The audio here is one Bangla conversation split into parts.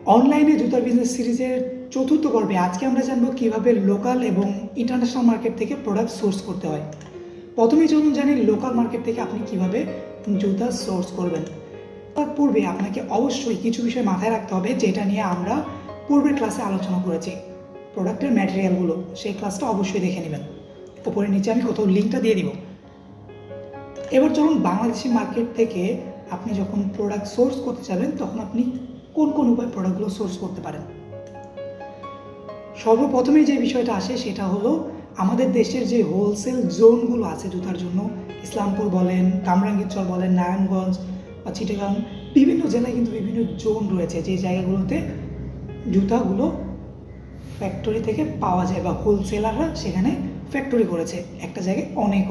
অনলাইনে জুতার বিজনেস সিরিজের চতুর্থ পর্বে আজকে আমরা জানবো কিভাবে লোকাল এবং ইন্টারন্যাশনাল মার্কেট থেকে প্রোডাক্ট সোর্স করতে হয়। প্রথমেই চলুন জানি লোকাল মার্কেট থেকে আপনি কিভাবে জুতা সোর্স করবেন। তার পূর্বে আপনাকে অবশ্যই কিছু বিষয় মাথায় রাখতে হবে, যেটা নিয়ে আমরা পূর্বের ক্লাসে আলোচনা করেছি। প্রোডাক্টের ম্যাটেরিয়ালগুলো, সেই ক্লাসটা অবশ্যই দেখে নেবেন। ওপরে নিচে আমি কোথাও লিঙ্কটা দিয়ে দিব। এবার চলুন বাংলাদেশি মার্কেট থেকে আপনি যখন প্রোডাক্ট সোর্স করতে যাবেন তখন আপনি কোন কোন উপায় প্রোডাক্টগুলো সোর্স করতে পারেন। সর্বপ্রথমেই যে বিষয়টা আসে সেটা হলো আমাদের দেশের যে হোলসেল জোনগুলো আছে জুতার জন্য, ইসলামপুর বলেন, কামরাঙ্গীরচর বলেন, নারায়ণগঞ্জ বা চিটাগাং, বিভিন্ন জেলায় কিন্তু বিভিন্ন জোন রয়েছে, যে জায়গাগুলোতে জুতাগুলো ফ্যাক্টরি থেকে পাওয়া যায় বা হোলসেলাররা সেখানে ফ্যাক্টরি করেছে একটা জায়গায় অনেক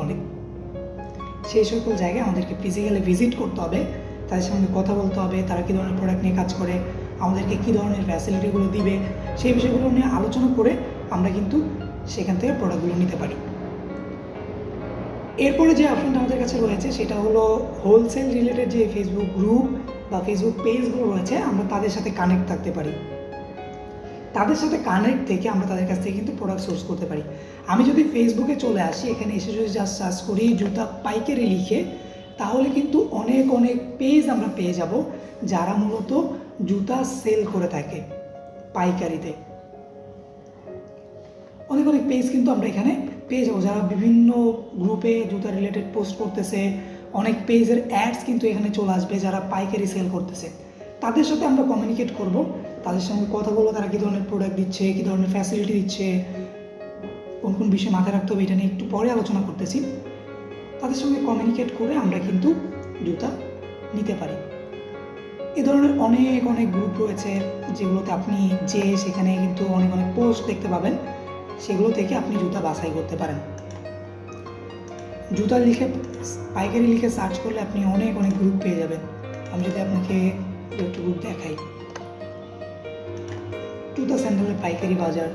সেই সকল জায়গায় আমাদেরকে ফিজিক্যালি ভিজিট করতে হবে, তাদের সঙ্গে কথা বলতে হবে, তারা কী ধরনের প্রোডাক্ট নিয়ে কাজ করে, আমাদেরকে কী ধরনের ফ্যাসিলিটিগুলো দিবে, সেই বিষয়গুলো নিয়ে আলোচনা করে আমরা কিন্তু সেখান থেকে প্রোডাক্টগুলো নিতে পারি। এরপরে যে অপশনটা আমাদের কাছে রয়েছে সেটা হলো হোলসেল রিলেটেড যে ফেসবুক গ্রুপ বা ফেসবুক পেজগুলো রয়েছে, আমরা তাদের সাথে কানেক্ট থাকতে পারি। তাদের সাথে কানেক্ট থেকে আমরা তাদের কাছ থেকে কিন্তু প্রোডাক্ট সোর্স করতে পারি। আমি যদি ফেসবুকে চলে আসি, এখানে এসে যদি জাস্ট সার্চ করি জুতা পাইকারি লিখে, তাহলে কিন্তু অনেক পেজ আমরা পেয়ে যাব যারা মূলত জুতা সেল করে থাকে পাইকারিতে। অনেক পেজ কিন্তু আমরা এখানে পেয়ে যাবো, যারা বিভিন্ন গ্রুপে জুতা রিলেটেড পোস্ট করতেছে। অনেক পেজের অ্যাডস কিন্তু এখানে চলে আসবে যারা পাইকারি সেল করতেছে। তাদের সাথে আমরা কমিউনিকেট করব, তাদের সঙ্গে কথা বলবো, তারা কী ধরনের প্রোডাক্ট দিচ্ছে, কী ধরনের ফ্যাসিলিটি দিচ্ছে, কোন কোন বিষয়ে মাথায় রাখতে হবে, এটা নিয়ে একটু পরে আলোচনা করতেছি। তাদের সঙ্গে কমিউনিকেট করে আমরা কিন্তু জুতা নিতে পারি। এ ধরনের অনেক গ্রুপ রয়েছে যেগুলোতে আপনি সেখানে কিন্তু অনেক পোস্ট দেখতে পাবেন, সেগুলো থেকে আপনি জুতা বাছাই করতে পারেন। জুতা লিখে পাইকারি লিখে সার্চ করলে আপনি অনেক গ্রুপ পেয়ে যাবেন। আমি যদি আপনাকে একটু গ্রুপ দেখাই, জুতা স্যান্ডেলের পাইকারি বাজার,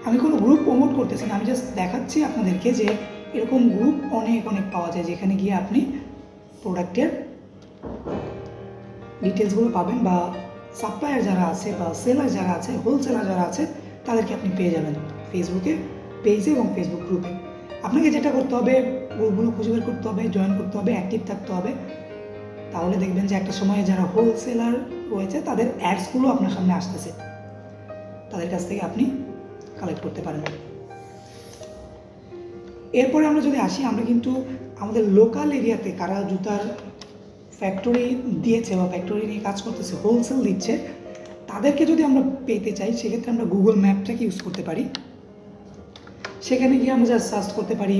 আমি কোনো গ্রুপ প্রমোট করতেছি না, আমি জাস্ট দেখাচ্ছি আপনাদেরকে যে এরকম গ্রুপ অনেক পাওয়া যায়, যেখানে গিয়ে আপনি প্রোডাক্টের ডিটেলসগুলো পাবেন, বা সাপ্লায়ার যারা আছে বা সেলার যারা আছে, হোলসেলার যারা আছে, তাদেরকে আপনি পেয়ে যাবেন ফেসবুকে পেজে এবং ফেসবুক গ্রুপে। আপনাকে যেটা করতে হবে, গ্রুপগুলো খুঁজে বের করতে হবে, জয়েন করতে হবে, অ্যাক্টিভ থাকতে হবে। তাহলে দেখবেন যে একটা সময়ে যারা হোলসেলার রয়েছে তাদের অ্যাডসগুলো আপনার সামনে আসতেছে, তাদের কাছ থেকে আপনি কালেক্ট করতে পারেন। এরপরে আমরা যদি আসি, আমরা কিন্তু আমাদের লোকাল এরিয়াতে কারা জুতার ফ্যাক্টরি দিয়েছে বা ফ্যাক্টরি নিয়ে কাজ করতেছে, হোলসেল দিচ্ছে, তাদেরকে যদি আমরা পেতে চাই, সেক্ষেত্রে আমরা গুগল ম্যাপটাকে ইউজ করতে পারি। সেখানে গিয়ে আমরা জাস্ট সার্চ করতে পারি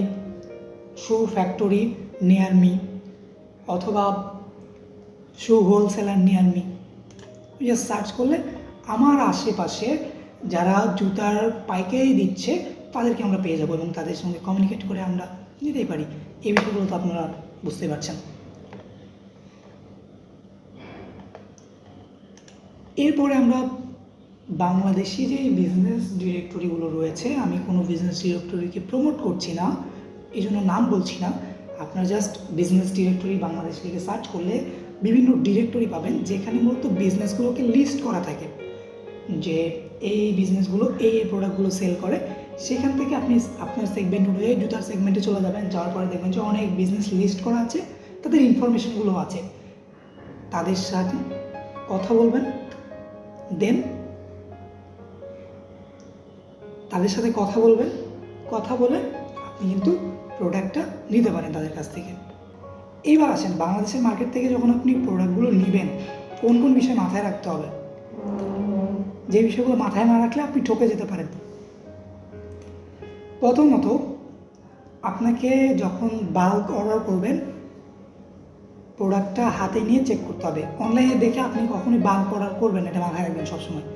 শু ফ্যাক্টরি নিয়ার মি, অথবা shoe wholesaler near me. Just search করলে আমার আশেপাশে যারা জুতার পাইকারি দিচ্ছে তাদেরকে আমরা পেয়ে যাবো, এবং তাদের সঙ্গে কমিউনিকেট করে আমরা নিতেই পারি। এই বিষয়গুলো তো আপনারা বুঝতে পারছেন। এরপরে আমরা বাংলাদেশি যে বিজনেস ডিরেক্টরিগুলো রয়েছে, আমি কোনো বিজনেস ডিরেক্টরিকে প্রমোট করছি না, এই জন্য নাম বলছি না। আপনারা জাস্ট বিজনেস ডিরেক্টরি বাংলাদেশ লিখে সার্চ করলে বিভিন্ন ডিরেক্টরি পাবেন, যেখানে মূলত বিজনেসগুলোকে লিস্ট করা থাকে, যে এই বিজনেসগুলো এই প্রোডাক্টগুলো সেল করে। সেখান থেকে আপনি আপনার সেগমেন্ট অনুযায়ী জুতার সেগমেন্টে চলে যাবেন, যাওয়ার পরে দেখবেন যে অনেক বিজনেস লিস্ট করা আছে, তাদের ইনফরমেশনগুলো আছে। তাদের সাথে কথা বলবেন, দেন তাদের সাথে কথা বলে আপনি কিন্তু প্রোডাক্টটা নিতে পারেন তাদের কাছ থেকে। এইবার আসেন, বাংলাদেশের মার্কেট থেকে যখন আপনি প্রোডাক্টগুলো নেবেন, কোন কোন বিষয় মাথায় রাখতে হবে, যে বিষয়গুলো মাথায় না রাখলে আপনি ঠকে যেতে পারেন। প্রথমত, আপনাকে যখন বাল্ক অর্ডার করবেন, প্রোডাক্টটা হাতে নিয়ে চেক করতে হবে। অনলাইনে দেখে আপনি কখনোই বাল্ক অর্ডার করবেন, এটা মাথায় রাখবেন সবসময়।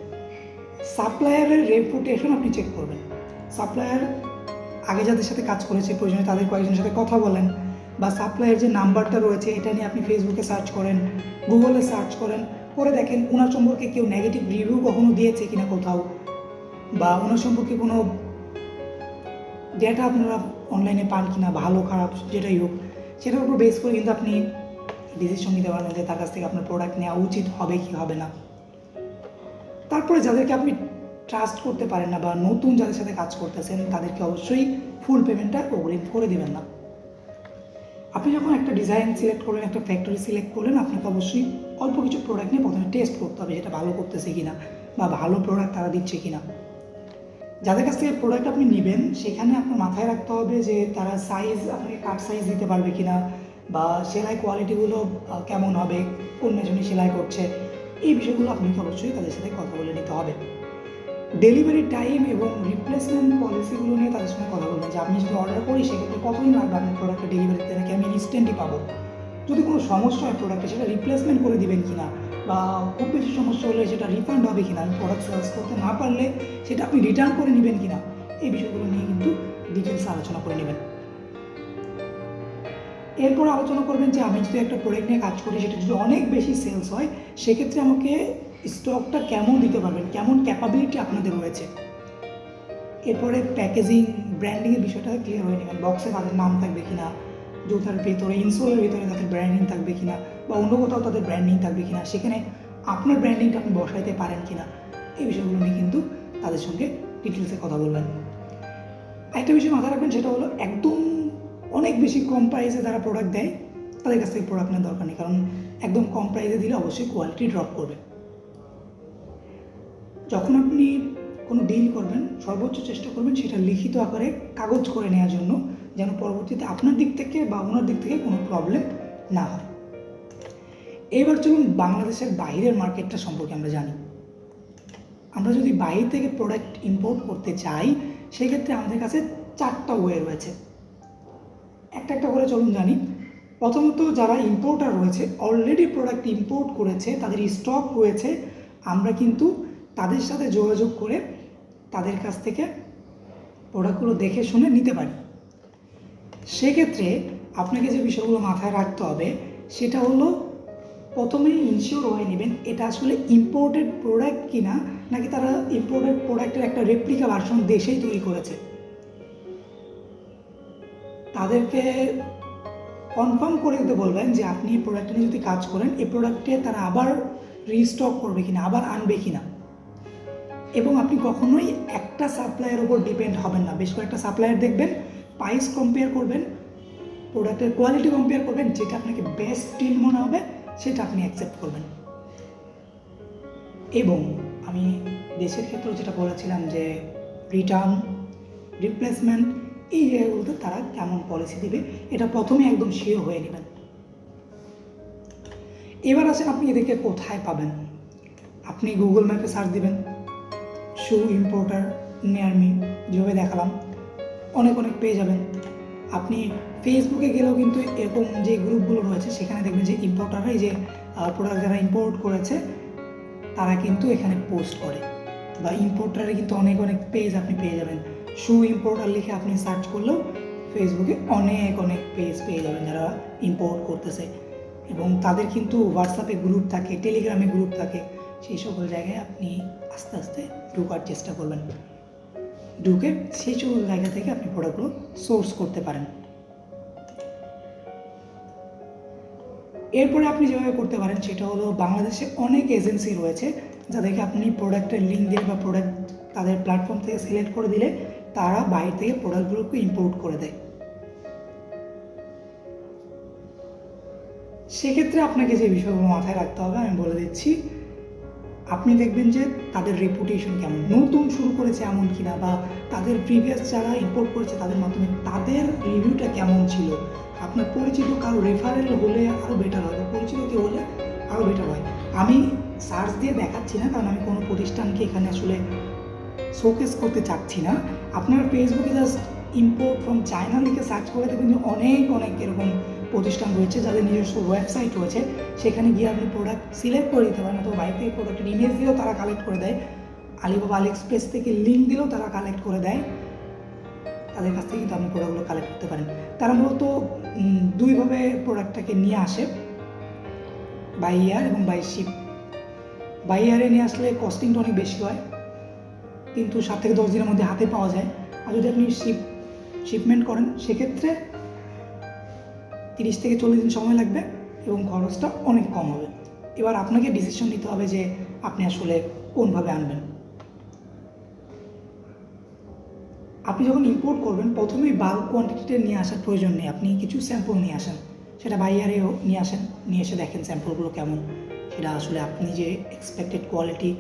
সাপ্লায়ারের রেপুটেশন আপনি চেক করবেন। সাপ্লায়ার আগে যাদের সাথে কাজ করেছে, প্রয়োজনে তাদের কয়েকজনের সাথে কথা বলেন, বা সাপ্লায়ার যে নাম্বারটা রয়েছে এটা নিয়ে আপনি ফেসবুকে সার্চ করেন, গুগলে সার্চ করেন, করে দেখেন ওনার সম্পর্কে কেউ নেগেটিভ রিভিউ কখনো দিয়েছে কিনা কোথাও, বা ওনার সম্পর্কে কোনো ডেটা আপনারা অনলাইনে পান কিনা, ভালো খারাপ যেটাই হোক, সেটার উপর বেস করে কিন্তু আপনি ডিসিশন নিতে পারবেন যে তার কাছ থেকে আপনার প্রোডাক্ট নেওয়া উচিত হবে কি হবে না। তারপরে যাদেরকে আপনি ট্রাস্ট করতে পারেন না বা নতুন যাদের সাথে কাজ করতেছেন তাদেরকে অবশ্যই ফুল পেমেন্টটা অগ্রিম করে দেবেন না। আপনি যখন একটা ডিজাইন সিলেক্ট করলেন, একটা ফ্যাক্টরি সিলেক্ট করলেন, আপনাকে অবশ্যই অল্প কিছু প্রোডাক্ট নিয়ে প্রথমে টেস্ট করতে হবে যেটা ভালো করতেছে কিনা বা ভালো প্রোডাক্ট তারা দিচ্ছে কিনা। যাদের কাছ থেকে প্রোডাক্ট আপনি নেবেন সেখানে আপনার মাথায় রাখতে হবে যে তারা সাইজ আপনাকে কাট সাইজ দিতে পারবে কিনা বা সেলাই কোয়ালিটিগুলো কেমন হবে, কোন মেশিনে সেলাই করছে, এই বিষয়গুলো আপনাকে অবশ্যই তাদের সাথে কথা বলে নিতে হবে। ডেলিভারি টাইম এবং রিপ্লেসমেন্ট পলিসিগুলো নিয়ে তাদের সঙ্গে কথা বলবেন যে আমি যদি অর্ডার করি সেক্ষেত্রে কতদিন লাগবে আপনার প্রোডাক্টটা ডেলিভারিতে, নাকি আমি ইনস্ট্যান্টই পাবো। যদি কোনো সমস্যা হয় প্রোডাক্টে সেটা রিপ্লেসমেন্ট করে দিবেন কিনা বা খুব বেশি সমস্যা হলে সেটা রিফান্ড হবে কিনা, আমি প্রোডাক্ট সার্চ করতে না পারলে সেটা আপনি রিটার্ন করে নেবেন কিনা, এই বিষয়গুলো নিয়ে কিন্তু ডিটেলস আলোচনা করে নেবেন। এরপর আলোচনা করবেন যে আমি যদি একটা প্রোডাক্ট নিয়ে কাজ করি সেটা যদি অনেক বেশি সেলস হয় সেক্ষেত্রে আমাকে স্টকটা কেমন দিতে পারবেন, কেমন ক্যাপাবিলিটি আপনাদের রয়েছে। এরপরে প্যাকেজিং ব্র্যান্ডিংয়ের বিষয়টা ক্লিয়ার হয়ে নেবেন, বক্সে তাদের নাম থাকবে কিনা, জুতার ভেতরে ইনসোলের ভেতরে তাদের ব্র্যান্ডিং থাকবে কিনা বা অন্য কোথাও তাদের ব্র্যান্ডিং থাকবে কিনা, সেখানে আপনার ব্র্যান্ডিংটা আপনি বসাইতে পারেন কিনা, এই বিষয়গুলো নিয়ে কিন্তু তাদের সঙ্গে ডিটেলসে কথা বলবেন। একটা বিষয় মাথায় রাখবেন সেটা হলো একদম অনেক বেশি কম প্রাইসে যারা প্রোডাক্ট দেয় তাদের কাছ থেকে প্রোডাক্ট নেওয়ার দরকার নেই, কারণ একদম কম প্রাইসে দিলে অবশ্যই কোয়ালিটি ড্রপ করবে। যখন আপনি কোনো ডিল করবেন সর্বোচ্চ চেষ্টা করবেন সেটা লিখিত আকারে কাগজ করে নেওয়ার জন্য, যেন পরবর্তীতে আপনার দিক থেকে বা ওনার দিক থেকে কোনো প্রবলেম না হয়। এবার চলুন বাংলাদেশের বাইরের মার্কেটটা সম্পর্কে আমরা জানি। আমরা যদি বাইরে থেকে প্রোডাক্ট ইম্পোর্ট করতে চাই সেক্ষেত্রে আমাদের কাছে 4টা ওয়ে রয়েছে, একটা একটা করে চলুন জানি। প্রথমত যারা ইম্পোর্টার রয়েছে, অলরেডি প্রোডাক্ট ইম্পোর্ট করেছে, তাদের স্টক রয়েছে, আমরা কিন্তু তাদের সাথে যোগাযোগ করে তাদের কাছ থেকে প্রোডাক্টগুলো দেখে শুনে নিতে পারি। সেক্ষেত্রে আপনাকে যে বিষয়গুলো মাথায় রাখতে হবে সেটা হলো প্রথমেই ইনশিওর হয়ে নেবেন এটা আসলে ইম্পোর্টেড প্রোডাক্ট কিনা, নাকি তারা ইম্পোর্টেড প্রোডাক্টের একটা রেপ্লিকা ভার্সন দেশেই তৈরি করেছে। তাদেরকে কনফার্ম করে দিতে বলবেন যে আপনি এই প্রোডাক্ট নিয়ে যদি কাজ করেন এই প্রোডাক্টে তারা আবার রিস্টক করবে কিনা, আবার আনবে কিনা। এবং আপনি কখনোই একটা সাপ্লাইয়ের উপর ডিপেন্ড হবেন না, বেশ কয়েকটা সাপ্লায়ার দেখবেন, প্রাইস কম্পেয়ার করবেন, প্রোডাক্টের কোয়ালিটি কম্পেয়ার করবেন, যেটা আপনাকে বেস্ট ডিল মনে হবে সেটা আপনি অ্যাকসেপ্ট করবেন। এবং আমি দেশের ক্ষেত্রে যেটা বলেছিলাম যে রিটার্ন, রিপ্লেসমেন্ট, এই জায়গাগুলোতে তারা কেমন পলিসি দেবে এটা প্রথমে একদম শিওর হয়ে নেবেন। এবার আসেন আপনি এদেরকে কোথায় পাবেন। আপনি গুগল ম্যাপে সার্চ দিবেন শু ইম্পোর্টার নিয়ার মি, যেভাবে দেখালাম অনেক পেয়ে যাবেন। আপনি ফেসবুকে গেলেও কিন্তু এরকম যে গ্রুপগুলো রয়েছে সেখানে দেখবেন যে ইম্পোর্টাররা এই যে প্রোডাক্ট যারা ইম্পোর্ট করেছে তারা কিন্তু এখানে পোস্ট করে, বা ইম্পোর্টারে কিন্তু অনেক পেজ আপনি পেয়ে যাবেন। শু ইম্পোর্টার লিখে আপনি সার্চ করলেও ফেসবুকে অনেক পেজ পেয়ে যাবেন যারা ইম্পোর্ট করতেছে। এবং তাদের কিন্তু হোয়াটসঅ্যাপে গ্রুপ থাকে, টেলিগ্রামে গ্রুপ থাকে, সেই সকল জায়গায় আপনি আস্তে আস্তে ঢোকার চেষ্টা করবেন, ঢুকে সেই সকল জায়গা থেকে আপনি প্রোডাক্টগুলো সোর্স করতে পারেন। এরপরে আপনি যেভাবে করতে পারেন সেটা হলো বাংলাদেশে অনেক এজেন্সি রয়েছে যাদেরকে আপনি প্রোডাক্টের লিঙ্ক দিয়ে বা প্রোডাক্ট তাদের প্ল্যাটফর্ম থেকে সিলেক্ট করে দিলে তারা বাইরে থেকে প্রোডাক্টগুলোকে ইম্পোর্ট করে দেয়। সেক্ষেত্রে আপনাকে যে বিষয়গুলো মাথায় রাখতে হবে আমি বলে দিচ্ছি। আপনি দেখবেন যে তাদের রেপুটেশন কেমন, নতুন শুরু করেছে এমন কিনা, বা তাদের প্রিভিয়াস যারা ইম্পোর্ট করেছে তাদের মাধ্যমে তাদের রিভিউটা কেমন ছিল। আপনার পরিচিত কারো রেফারেল হলে আরও বেটার হয়, বা পরিচিত কেউ হলে আরও বেটার হয়। আমি সার্চ দিয়ে দেখাচ্ছি না, কারণ আমি কোনো প্রতিষ্ঠানকে এখানে আসলে শোকেস করতে চাচ্ছি না। আপনার ফেসবুকে জাস্ট ইম্পোর্ট ফ্রম চায়না লিখে সার্চ করে দেখবেন যে অনেক এরকম প্রতিষ্ঠান রয়েছে যাদের নিজস্ব ওয়েবসাইট রয়েছে, সেখানে গিয়ে আপনি প্রোডাক্ট সিলেক্ট করে দিতে পারেন, অথবা বাইরে থেকে প্রোডাক্টের ইমেজ দিয়েও তারা কালেক্ট করে দেয়, আলিবাবা আলিএক্সপ্রেস থেকে লিঙ্ক দিলেও তারা কালেক্ট করে দেয়, তাদের কাছ থেকে কিন্তু আপনি প্রোডাক্টগুলো কালেক্ট করতে পারেন। তারা মূলত দুইভাবে প্রোডাক্টটাকে নিয়ে আসে, বাই এয়ার এবং বাই শিপ। বাই এয়ারে নিয়ে আসলে কস্টিংটা অনেক বেশি হয়, কিন্তু 7 থেকে 10 দিনের মধ্যে হাতে পাওয়া যায়। আর যদি আপনি শিপমেন্ট করেন সেক্ষেত্রে 30 থেকে 40 দিন সময় লাগবে এবং খরচটা অনেক কম হবে। এবার আপনাকে ডিসিশন নিতে হবে যে আপনি আসলে কোনভাবে আনবেন। আপনি যখন ইম্পোর্ট করবেন প্রথমেই বাল্ক কোয়ান্টিটিতে নিয়ে আসার প্রয়োজন নেই, আপনি কিছু স্যাম্পল নিয়ে আসেন, সেটা বাইয়ারেও নিয়ে আসেন, নিয়ে এসে দেখেন স্যাম্পলগুলো কেমন, সেটা আসলে আপনি যে এক্সপেক্টেড কোয়ালিটি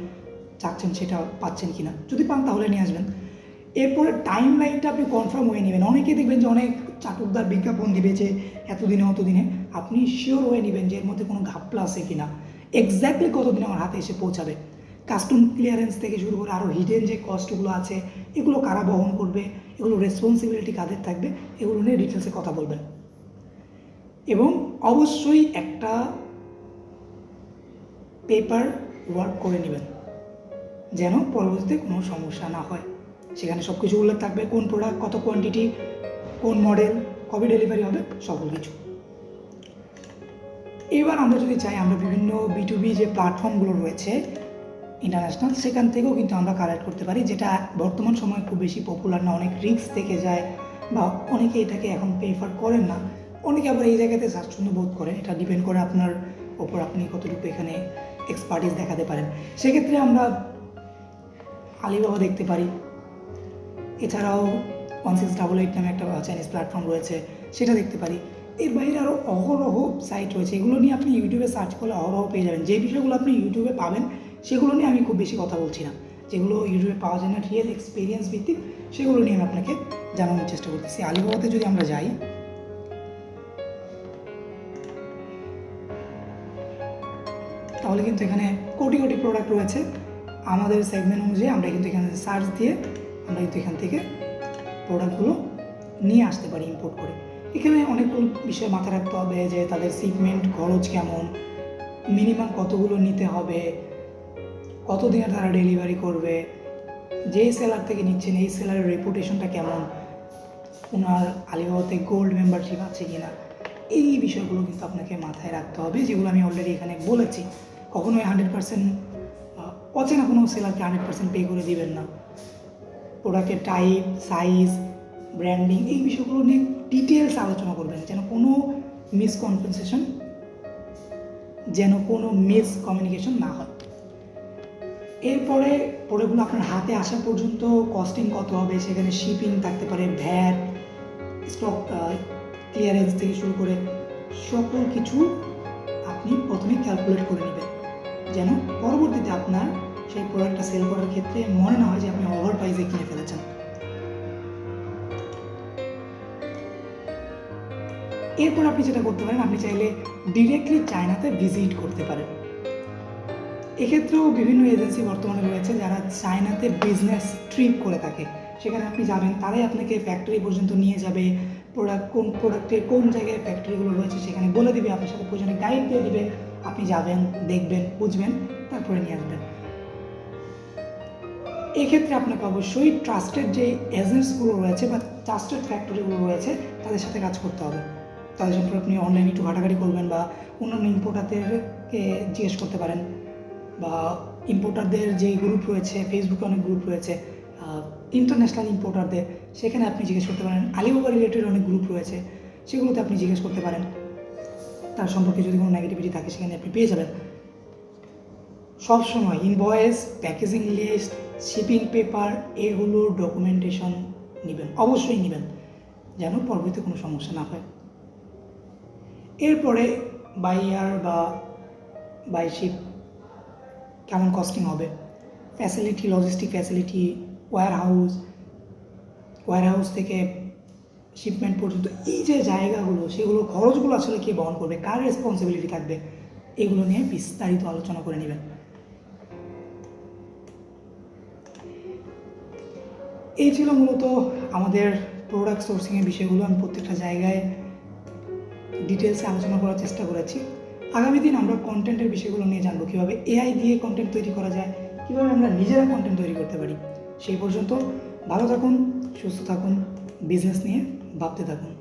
চাচ্ছেন সেটা পাচ্ছেন কি না। যদি পান তাহলে নিয়ে আসবেন। এরপরে টাইম লাইনটা আপনি কনফার্ম হয়ে নেবেন। অনেকেই দেখবেন যে অনেক চাটুকদার বিজ্ঞাপন দিবে যে এতদিনে অতদিনে, আপনি শিওর হয়ে নেবেন যে এর মধ্যে কোনো ঘাপলা আছে কি না, এক্স্যাক্টলি কতদিন আমার হাতে এসে পৌঁছাবে। কাস্টম ক্লিয়ারেন্স থেকে শুরু করে আরও হিডেন যে কস্টগুলো আছে এগুলো কারা বহন করবে, এগুলো রেসপন্সিবিলিটি কাদের থাকবে, এগুলো নিয়ে ডিটেলসে কথা বলবেন। এবং অবশ্যই একটা পেপার ওয়ার্ক করে নেবেন যেন পরবর্তীতে কোনো সমস্যা না হয়। সেখানে সব কিছু উল্লেখ থাকবে, কোন প্রোডাক্ট, কত কোয়ান্টিটি, কোন মডেল, কবে ডেলিভারি হবে, সকল কিছু। এবার আমরা যদি চাই, আমরা বিভিন্ন B2B যে প্ল্যাটফর্মগুলো রয়েছে ইন্টারন্যাশনাল, সেখান থেকেও কিন্তু আমরা কালেক্ট করতে পারি, যেটা বর্তমান সময়ে খুব বেশি পপুলার না, অনেক রিস্ক থেকে যায় বা অনেকে এটাকে এখন প্রেফার করেন না, অনেকে আবার এই জায়গাতে স্বাচ্ছন্দ্য বোধ করেন। এটা ডিপেন্ড করে আপনার ওপর, আপনি কতটুকু এখানে এক্সপার্টিস দেখাতে পারেন। সেক্ষেত্রে আমরা আলিবাবা দেখতে পারি, এছাড়াও 1688 নামে একটা চাইনিজ প্ল্যাটফর্ম রয়েছে, সেটা দেখতে পারি। এর বাইরে আরও অহরহ সাইট রয়েছে, এগুলো নিয়ে আপনি ইউটিউবে সার্চ করলে অহরহ পেয়ে যাবেন। যে বিষয়গুলো আপনি ইউটিউবে পাবেন সেগুলো নিয়ে আমি খুব বেশি কথা বলছি না, যেগুলো ইউটিউবে পাওয়া যায় না রিয়েল এক্সপিরিয়েন্স ভিত্তিক, সেগুলো নিয়ে আমি আপনাকে জানানোর চেষ্টা করতেছি। আলিবাবাতে যদি আমরা যাই, তাহলে কিন্তু এখানে কোটি কোটি প্রোডাক্ট রয়েছে। আমাদের সেগমেন্ট অনুযায়ী আমরা কিন্তু এখানে সার্চ দিয়ে আমরা কিন্তু এখান থেকে প্রোডাক্টগুলো নিয়ে আসতে পারি ইম্পোর্ট করে। এখানে অনেকগুলো বিষয় মাথায় রাখতে হবে, যে তাদের শিপমেন্ট খরচ কেমন, মিনিমাম কতগুলো নিতে হবে, কতদিনে তারা ডেলিভারি করবে, যে সেলার থেকে নিচ্ছেন এই সেলারের রেপুটেশনটা কেমন, ওনার আলিবাবাতে গোল্ড মেম্বারশিপ আছে কি না, এই বিষয়গুলো কিন্তু আপনাকে মাথায় রাখতে হবে, যেগুলো আমি অলরেডি এখানে বলেছি। কখনোই 100% অচেনা কোনো সেলারকে 100% পে করে দিবেন না। প্রোডাক্টের টাইপ, সাইজ, ব্র্যান্ডিং, এই বিষয়গুলো নিয়ে ডিটেলস আলোচনা করবেন, যেন কোনো মিসকনসেপশন, যেন কোনো মিসকমিউনিকেশন না হয়। এরপরে প্রোডাক্টগুলো আপনার হাতে আসা পর্যন্ত কস্টিং কত হবে, সেখানে শিপিং থাকতে পারে, ভ্যাট, স্টক ক্লিয়ারেন্স থেকে শুরু করে সকল কিছু আপনি প্রথমে ক্যালকুলেট করে নেবেন, যেন পরবর্তীতে আপনার সেই প্রোডাক্টটা সেল করার ক্ষেত্রে মনে না হয় যে আপনি ওভার প্রাইসে কিনে ফেলেছেন। এরপর আপনি যেটা করতে পারেন, আপনি চাইলে ডিরেক্টলি চায়নাতে ভিজিট করতে পারেন। এক্ষেত্রেও বিভিন্ন এজেন্সি বর্তমানে রয়েছে যারা চায়নাতে বিজনেস ট্রিপ করে থাকে। সেখানে আপনি যাবেন, তারাই আপনাকে ফ্যাক্টরি পর্যন্ত নিয়ে যাবে, কোন প্রোডাক্টের কোন জায়গায় ফ্যাক্টরিগুলো রয়েছে সেখানে বলে দিবে, আপনার সাথে প্রয়োজনে গাইড দিয়ে দিবে, আপনি যাবেন, দেখবেন, বুঝবেন, তারপরে নিয়ে আসবেন। এক্ষেত্রে আপনাকে অবশ্যই ট্রাস্টেড যে এজেন্টসগুলো রয়েছে বা ট্রাস্টেড ফ্যাক্টরিগুলো রয়েছে তাদের সাথে কাজ করতে হবে। তাদের সম্পর্কে আপনি অনলাইনে একটু ঘাটাঘাটি করবেন, বা অন্যান্য ইম্পোর্টারদেরকে জিজ্ঞেস করতে পারেন, বা ইম্পোর্টারদের যেই গ্রুপ রয়েছে, ফেসবুকে অনেক গ্রুপ রয়েছে ইন্টারন্যাশনাল ইম্পোর্টারদের, সেখানে আপনি জিজ্ঞেস করতে পারেন। আলিবাবা রিলেটেড অনেক গ্রুপ রয়েছে, সেগুলোতে আপনি জিজ্ঞেস করতে পারেন। তার সম্পর্কে যদি কোনো নেগেটিভিটি থাকে সেখানে আপনি পেয়ে যাবেন। সবসময় invoice, packaging list, shipping paper, এগুলোর ডকুমেন্টেশন নেবেন, অবশ্যই নেবেন, যেন পরবর্তীতে কোনো সমস্যা না হয়। এরপরে বাই ইয়ার বা বাই শিপ কেমন কস্টিং হবে, ফ্যাসিলিটি, লজিস্টিক ফ্যাসিলিটি, ওয়্যারহাউস থেকে শিপমেন্ট পর্যন্ত, এই যে জায়গাগুলো, সেগুলো খরচগুলো আসলে কে বহন করবে, কার রেসপন্সিবিলিটি থাকবে, এগুলো নিয়ে বিস্তারিত আলোচনা করে নেবেন। এই ছিল মূলত আমাদের প্রোডাক্ট সোর্সিংয়ের বিষয়গুলো। আমি প্রত্যেকটা জায়গায় ডিটেলসে আলোচনা করার চেষ্টা করেছি। আগামী দিন আমরা কন্টেন্টের বিষয়গুলো নিয়ে জানবো, কীভাবে AI দিয়ে কন্টেন্ট তৈরি করা যায়, কীভাবে আমরা নিজেরা কন্টেন্ট তৈরি করতে পারি। সেই পর্যন্ত ভালো থাকুন, সুস্থ থাকুন, বিজনেস নিয়ে ভাবতে থাকুন।